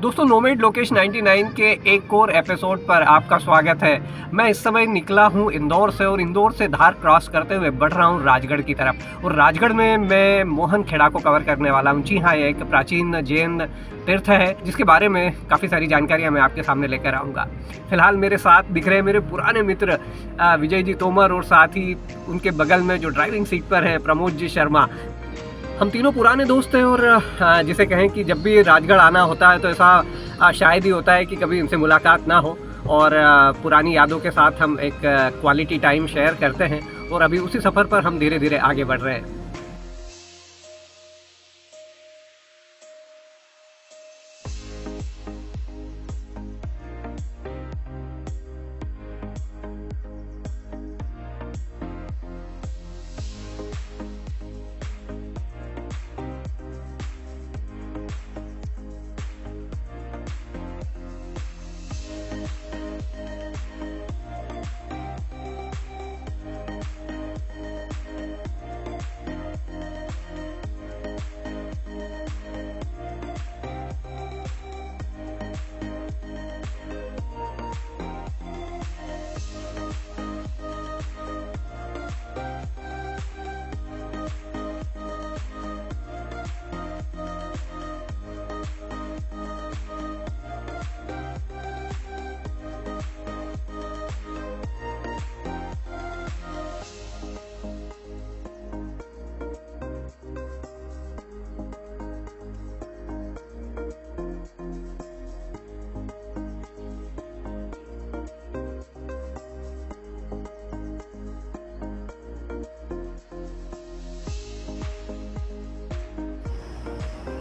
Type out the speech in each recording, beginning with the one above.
दोस्तों नोमैड लोकेश 99 के एक और एपिसोड पर आपका स्वागत है। मैं इस समय निकला हूं इंदौर से और इंदौर से धार क्रॉस करते हुए बढ़ रहा हूं राजगढ़ की तरफ। और राजगढ़ में मैं मोहन खेड़ा को कवर करने वाला हूं। जी हाँ, ये एक प्राचीन जैन तीर्थ है जिसके बारे में काफ़ी सारी जानकारियां मैं आपके सामने लेकर आऊँगा। फिलहाल मेरे साथ दिख रहे हैं मेरे पुराने मित्र विजय जी तोमर और साथ ही उनके बगल में जो ड्राइविंग सीट पर है प्रमोद जी शर्मा। हम तीनों पुराने दोस्त हैं और जिसे कहें कि जब भी राजगढ़ आना होता है तो ऐसा शायद ही होता है कि कभी इनसे मुलाकात ना हो और पुरानी यादों के साथ हम एक क्वालिटी टाइम शेयर करते हैं। और अभी उसी सफ़र पर हम धीरे धीरे आगे बढ़ रहे हैं।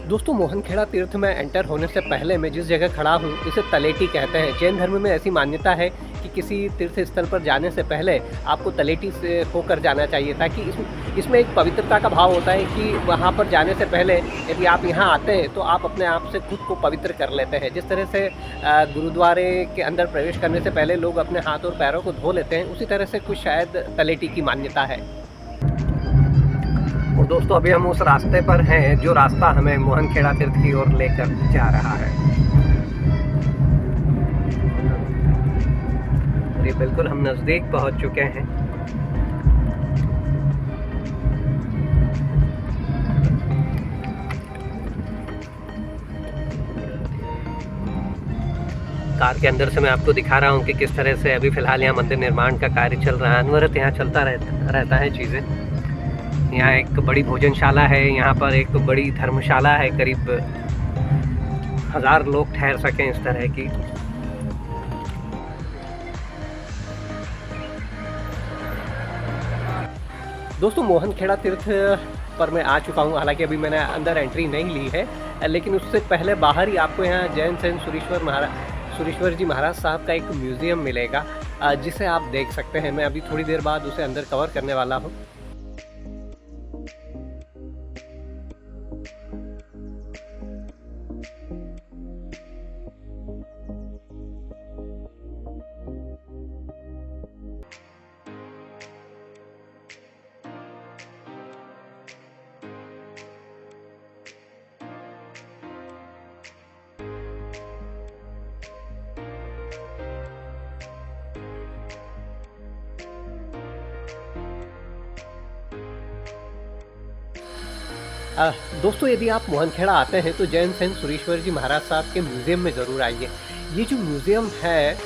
दोस्तों मोहन खेड़ा तीर्थ में एंटर होने से पहले मैं जिस जगह खड़ा हूँ इसे तलेटी कहते हैं। जैन धर्म में ऐसी मान्यता है कि किसी तीर्थ स्थल पर जाने से पहले आपको तलेटी से होकर जाना चाहिए, ताकि इसमें एक पवित्रता का भाव होता है कि वहाँ पर जाने से पहले यदि आप यहाँ आते हैं तो आप अपने आप से खुद को पवित्र कर लेते हैं। जिस तरह से गुरुद्वारे के अंदर प्रवेश करने से पहले लोग अपने हाथ और पैरों को धो लेते हैं, उसी तरह से कुछ शायद तलेटी की मान्यता है। और दोस्तों अभी हम उस रास्ते पर हैं जो रास्ता हमें मोहन खेड़ा तीर्थ की ओर लेकर जा रहा है। और ये बिल्कुल हम नज़दीक पहुंच चुके हैं। कार के अंदर से मैं आपको दिखा रहा हूँ कि किस तरह से अभी फ़िलहाल यहाँ मंदिर निर्माण का कार्य चल रहा है। अनवरत यहाँ चलता रहता है चीज़ें। यहाँ एक बड़ी भोजनशाला है, यहाँ पर एक बड़ी धर्मशाला है, करीब 1000 लोग ठहर सकें इस तरह की। दोस्तों मोहन खेड़ा तीर्थ पर मैं आ चुका हूँ। हालांकि अभी मैंने अंदर एंट्री नहीं ली है, लेकिन उससे पहले बाहर ही आपको यहाँ जैन सेन सुरेश्वर जी महाराज साहब का एक म्यूज़ियम मिलेगा जिसे आप देख सकते हैं। मैं अभी थोड़ी देर बाद उसे अंदर कवर करने वाला हूँ। दोस्तों यदि आप मोहन खेड़ा आते हैं तो जैन सेन सुरेश्वर जी महाराज साहब के म्यूज़ियम में ज़रूर आइए। ये जो म्यूज़ियम है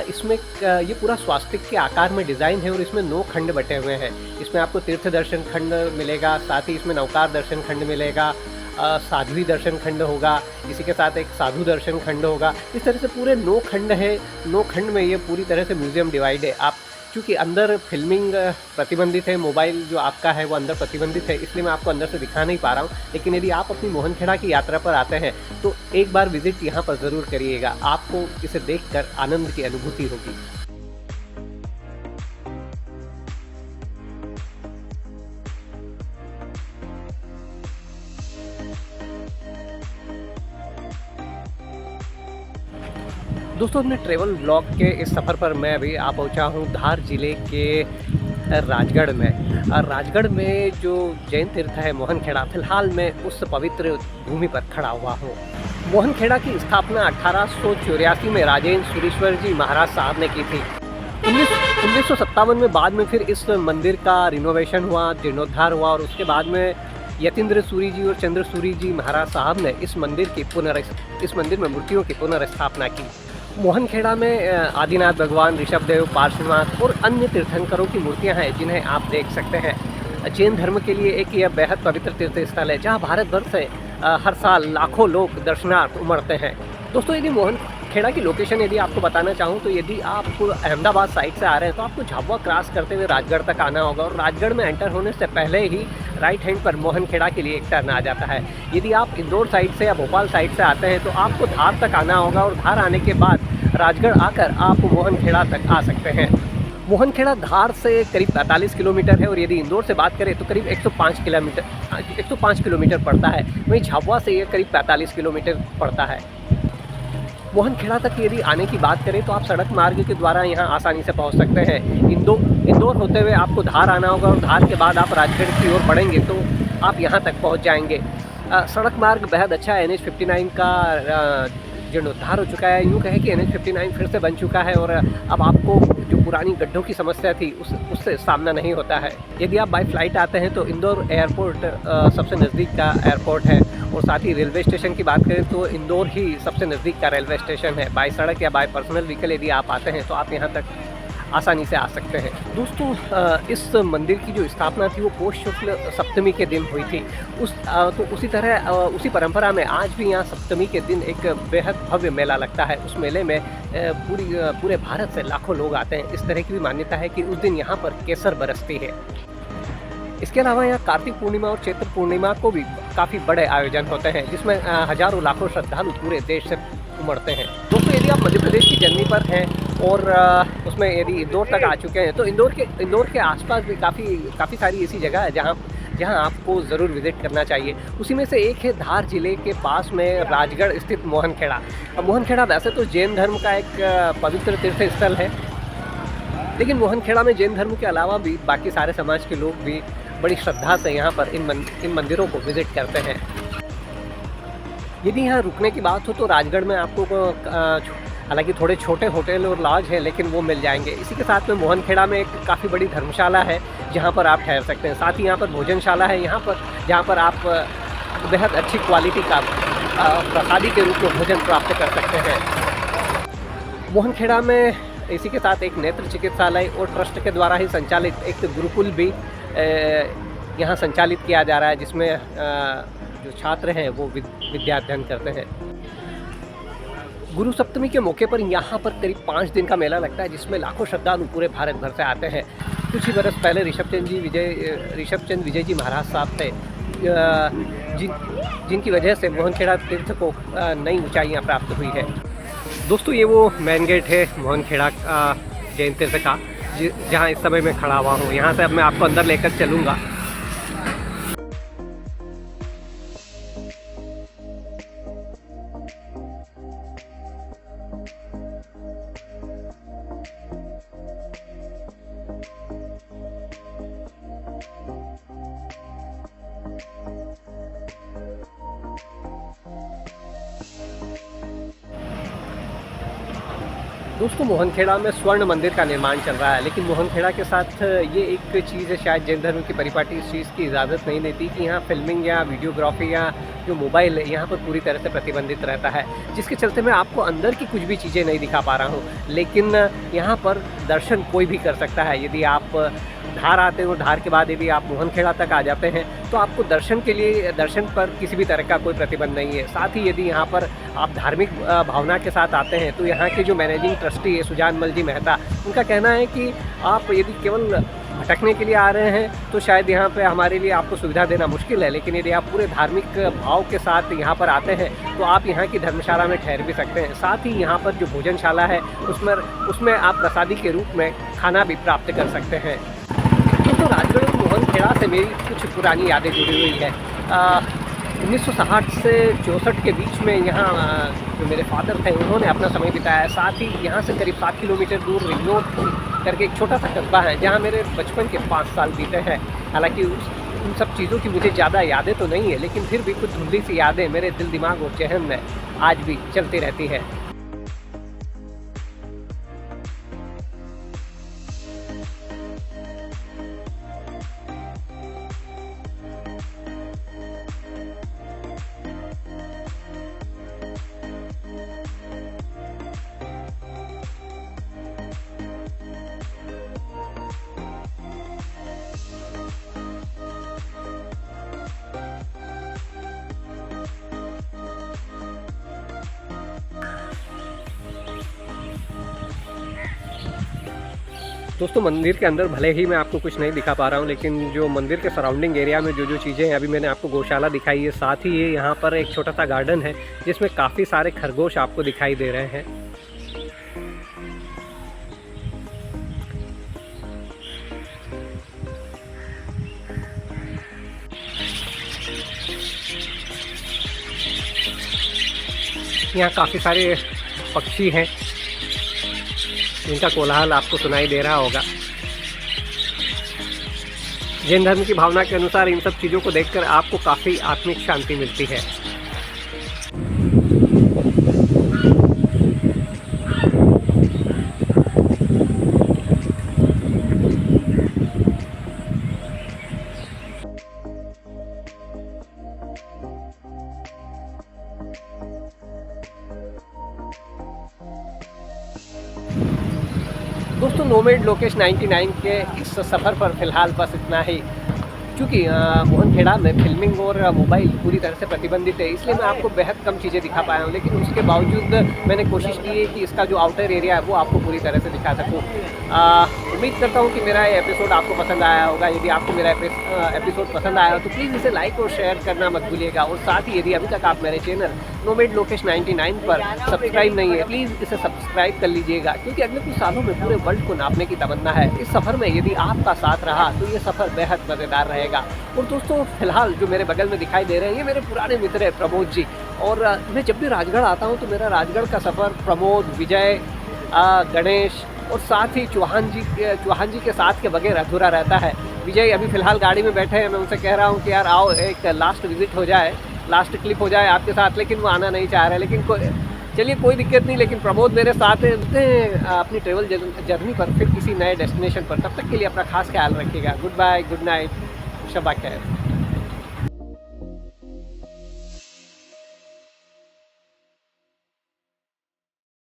इसमें ये पूरा स्वास्तिक के आकार में डिज़ाइन है और इसमें 9 खंड बटे हुए हैं। इसमें आपको तीर्थ दर्शन खंड मिलेगा, साथ ही इसमें नौकार दर्शन खंड मिलेगा, साध्वी दर्शन खंड होगा, इसी के साथ एक साधु दर्शन खंड होगा। इस तरह से पूरे 9 खंड है। 9 खंड में ये पूरी तरह से म्यूज़ियम डिवाइड है। आप क्योंकि अंदर फिल्मिंग प्रतिबंधित है, मोबाइल जो आपका है वो अंदर प्रतिबंधित है, इसलिए मैं आपको अंदर से दिखा नहीं पा रहा हूँ। लेकिन यदि आप अपनी मोहन खेड़ा की यात्रा पर आते हैं तो एक बार विज़िट यहाँ पर ज़रूर करिएगा। आपको इसे देखकर आनंद की अनुभूति होगी। दोस्तों अपने ट्रैवल ब्लॉग के इस सफ़र पर मैं अभी आ पहुंचा हूं धार ज़िले के राजगढ़ में। राजगढ़ में जो जैन तीर्थ है मोहन खेड़ा, फिलहाल मैं उस पवित्र भूमि पर खड़ा हुआ हूं। मोहनखेड़ा की स्थापना 1884 में राजेंद्र सूरीश्वर जी महाराज साहब ने की थी। 1957 में बाद में फिर इस मंदिर का रिनोवेशन हुआ, जीर्णोद्धार हुआ और उसके बाद में यतीन्द्र सूरी जी और चंद्र सूरी जी महाराज साहब ने इस मंदिर में मूर्तियों की पुनर्स्थापना की। मोहनखेड़ा में आदिनाथ भगवान, ऋषभदेव, पार्श्वनाथ और अन्य तीर्थंकरों की मूर्तियां हैं जिन्हें आप देख सकते हैं। जैन धर्म के लिए एक यह बेहद पवित्र तीर्थ स्थल है जहां भारत भर से हर साल लाखों लोग दर्शनार्थ उमड़ते हैं। दोस्तों, यदि मोहनखेड़ा की लोकेशन यदि आपको बताना चाहूँ तो यदि आप अहमदाबाद साइड से आ रहे हैं तो आपको झाबुआ क्रॉस करते हुए राजगढ़ तक आना होगा और राजगढ़ में एंटर होने से पहले ही राइट हैंड पर मोहनखेड़ा के लिए एक टर्न आ जाता है। यदि आप इंदौर साइड से या भोपाल साइड से आते हैं तो आपको धार तक आना होगा और धार आने के बाद राजगढ़ आकर आप मोहनखेड़ा तक आ सकते हैं। मोहनखेड़ा धार से करीब 45 किलोमीटर है और यदि इंदौर से बात करें तो करीब 105 किलोमीटर पड़ता है। वहीं झाबुआ से ये करीब 45 किलोमीटर पड़ता है। मोहनखेड़ा तक यदि आने की बात करें तो आप सड़क मार्ग के द्वारा यहाँ आसानी से पहुँच सकते हैं। इंदौर होते हुए आपको धार आना होगा और धार के बाद आप राजगढ़ की ओर बढ़ेंगे तो आप यहाँ तक पहुँच जाएंगे। सड़क मार्ग बेहद अच्छा है। NH 59 का जीर्णोद्धार हो चुका है। यूँ कहे कि NH 59 फिर से बन चुका है और अब आपको जो पुरानी गड्ढों की समस्या थी उससे सामना नहीं होता है। यदि आप बाय फ्लाइट आते हैं तो इंदौर एयरपोर्ट सबसे नज़दीक का एयरपोर्ट है और साथ ही रेलवे स्टेशन की बात करें तो इंदौर ही सबसे नज़दीक का रेलवे स्टेशन है। बाय सड़क या बाय पर्सनल व्हीकल यदि आप आते हैं तो आप यहाँ तक आसानी से आ सकते हैं। दोस्तों, इस मंदिर की जो स्थापना थी वो पौष शुक्ल सप्तमी के दिन हुई थी। उसी परंपरा में आज भी यहाँ सप्तमी के दिन एक बेहद भव्य मेला लगता है। उस मेले में पूरे भारत से लाखों लोग आते हैं। इस तरह की भी मान्यता है कि उस दिन यहाँ पर केसर बरसती है। इसके अलावा यहाँ कार्तिक पूर्णिमा और चैत्र पूर्णिमा को भी काफ़ी बड़े आयोजन होते हैं जिसमें हजारों लाखों श्रद्धालु पूरे देश से उमड़ते हैं। दोस्तों, यदि आप मध्य प्रदेश की जर्नी पर हैं और उसमें यदि इंदौर तक आ चुके हैं तो इंदौर के आसपास भी काफ़ी सारी ऐसी जगह है जहां आपको ज़रूर विज़िट करना चाहिए। उसी में से एक है धार जिले के पास में राजगढ़ स्थित मोहनखेड़ा। मोहनखेड़ा वैसे तो जैन धर्म का एक पवित्र तीर्थ स्थल है, लेकिन मोहनखेड़ा में जैन धर्म के अलावा भी बाकी सारे समाज के लोग भी बड़ी श्रद्धा से यहाँ पर इन मंदिरों को विज़िट करते हैं। यदि यहाँ रुकने की बात हो तो राजगढ़ में आपको हालांकि थोड़े छोटे होटल और लॉज हैं लेकिन वो मिल जाएंगे। इसी के साथ में मोहनखेड़ा में एक काफ़ी बड़ी धर्मशाला है जहाँ पर आप ठहर सकते हैं। साथ ही यहाँ पर भोजनशाला है जहाँ पर आप बेहद अच्छी क्वालिटी का प्रसादी के रूप में भोजन प्राप्त कर सकते हैं। मोहनखेड़ा में इसी के साथ एक नेत्र चिकित्सालय और ट्रस्ट के द्वारा ही संचालित एक गुरुकुल भी यहाँ संचालित किया जा रहा है जिसमें जो छात्र हैं वो विद्या अध्ययन करते हैं। गुरु सप्तमी के मौके पर यहाँ पर करीब 5 दिन का मेला लगता है जिसमें लाखों श्रद्धालु पूरे भारत भर से आते हैं। कुछ ही बरस पहले ऋषभचंद विजय जी महाराज साहब थे जिनकी वजह से मोहनखेड़ा तीर्थ को नई ऊंचाइयाँ प्राप्त हुई है। दोस्तों, ये वो मेन गेट है मोहनखेड़ा जैन तीर्थ का जहाँ इस समय मैं खड़ा हुआ हूँ। यहाँ से अब मैं आपको अंदर लेकर चलूँगा। दोस्तों, मोहनखेड़ा में स्वर्ण मंदिर का निर्माण चल रहा है, लेकिन मोहनखेड़ा के साथ ये एक चीज़ है, शायद जैन धर्म की परिपाटी इस चीज़ की इजाज़त नहीं देती कि यहाँ फिल्मिंग या वीडियोग्राफी या जो मोबाइल है यहाँ पर पूरी तरह से प्रतिबंधित रहता है, जिसके चलते मैं आपको अंदर की कुछ भी चीज़ें नहीं दिखा पा रहा हूँ। लेकिन यहाँ पर दर्शन कोई भी कर सकता है। यदि आप धार आते हो, धार के बाद यदि आप मोहनखेड़ा तक आ जाते हैं तो आपको दर्शन पर किसी भी तरह का कोई प्रतिबंध नहीं है। साथ ही यदि यहाँ पर आप धार्मिक भावना के साथ आते हैं तो यहाँ के जो मैनेजिंग ट्रस्टी है सुजानमल जी मेहता, उनका कहना है कि आप यदि केवल भटकने के लिए आ रहे हैं तो शायद यहाँ पे हमारे लिए आपको सुविधा देना मुश्किल है, लेकिन यदि आप पूरे धार्मिक भाव के साथ यहाँ पर आते हैं तो आप यहाँ की धर्मशाला में ठहर भी सकते हैं। साथ ही यहाँ पर जो भोजनशाला है उसमें आप प्रसादी के रूप में खाना भी प्राप्त कर सकते हैं। तो राजगढ़ और मोहनखेड़ा से मेरी कुछ पुरानी यादें जुड़ी हुई है। 1960 से 64 के बीच में यहाँ जो मेरे फादर थे उन्होंने अपना समय बिताया। साथ ही यहाँ से करीब 7 किलोमीटर दूर रिंगरोड करके एक छोटा सा कस्बा है जहाँ मेरे बचपन के 5 साल बीते हैं। हालांकि उन सब चीज़ों की मुझे ज़्यादा यादें तो नहीं है, लेकिन फिर भी कुछ धुंधली सी यादें मेरे दिल दिमाग और जहन में आज भी चलती रहती है। दोस्तों मंदिर के अंदर भले ही मैं आपको कुछ नहीं दिखा पा रहा हूँ, लेकिन जो मंदिर के सराउंडिंग एरिया में जो जो चीज़ें हैं, अभी मैंने आपको गौशाला दिखाई है, साथ ही ये यहाँ पर एक छोटा सा गार्डन है जिसमें काफ़ी सारे खरगोश आपको दिखाई दे रहे हैं। यहाँ काफ़ी सारे पक्षी हैं जिनका कोलाहल आपको सुनाई दे रहा होगा। जैन धर्म की भावना के अनुसार इन सब चीज़ों को देखकर आपको काफ़ी आत्मिक शांति मिलती है। दोस्तों नोमैड लोकेश 99 के इस सफ़र पर फ़िलहाल बस इतना ही। क्योंकि मोहनखेड़ा में फिल्मिंग और मोबाइल पूरी तरह से प्रतिबंधित है, इसलिए मैं आपको बेहद कम चीज़ें दिखा पाया हूँ, लेकिन उसके बावजूद मैंने कोशिश की है कि इसका जो आउटर एरिया है वो आपको पूरी तरह से दिखा सकूँ। उम्मीद करता हूँ कि मेरा ये एपिसोड आपको पसंद आया होगा। यदि आपको मेरा एपिसोड पसंद आया हो तो प्लीज़ इसे लाइक और शेयर करना मत भूलिएगा। और साथ ही यदि अभी तक आप मेरे चैनल नोमैड लोकेश 99 पर सब्सक्राइब नहीं है, प्लीज़ इसे सब्सक्राइब कर लीजिएगा, क्योंकि अगले कुछ सालों में पूरे वर्ल्ड को नापने की तमन्ना है। इस सफ़र में यदि आपका साथ रहा तो ये सफ़र बेहद मज़ेदार रहेगा। और दोस्तों फिलहाल जो मेरे बगल में दिखाई दे रहे हैं ये मेरे पुराने मित्र हैं प्रमोद जी। और मैं जब भी राजगढ़ आता हूँ तो मेरा राजगढ़ का सफ़र प्रमोद, विजय, गणेश और साथ ही चौहान जी के साथ के बगैर अधूरा रहता है। विजय अभी फ़िलहाल गाड़ी में बैठे हैं, मैं उनसे कह रहा हूँ कि यार आओ एक लास्ट विजिट हो जाए, लास्ट क्लिप हो जाए आपके साथ, लेकिन वो आना नहीं चाह रहे। लेकिन चलिए कोई दिक्कत नहीं, लेकिन प्रमोद मेरे साथ हैं अपनी ट्रेवल जर्नी पर, फिर किसी नए डेस्टिनेशन पर। तब तक के लिए अपना खास ख्याल रखिएगा। गुड बाय, गुड नाइट, शब्बा खैर।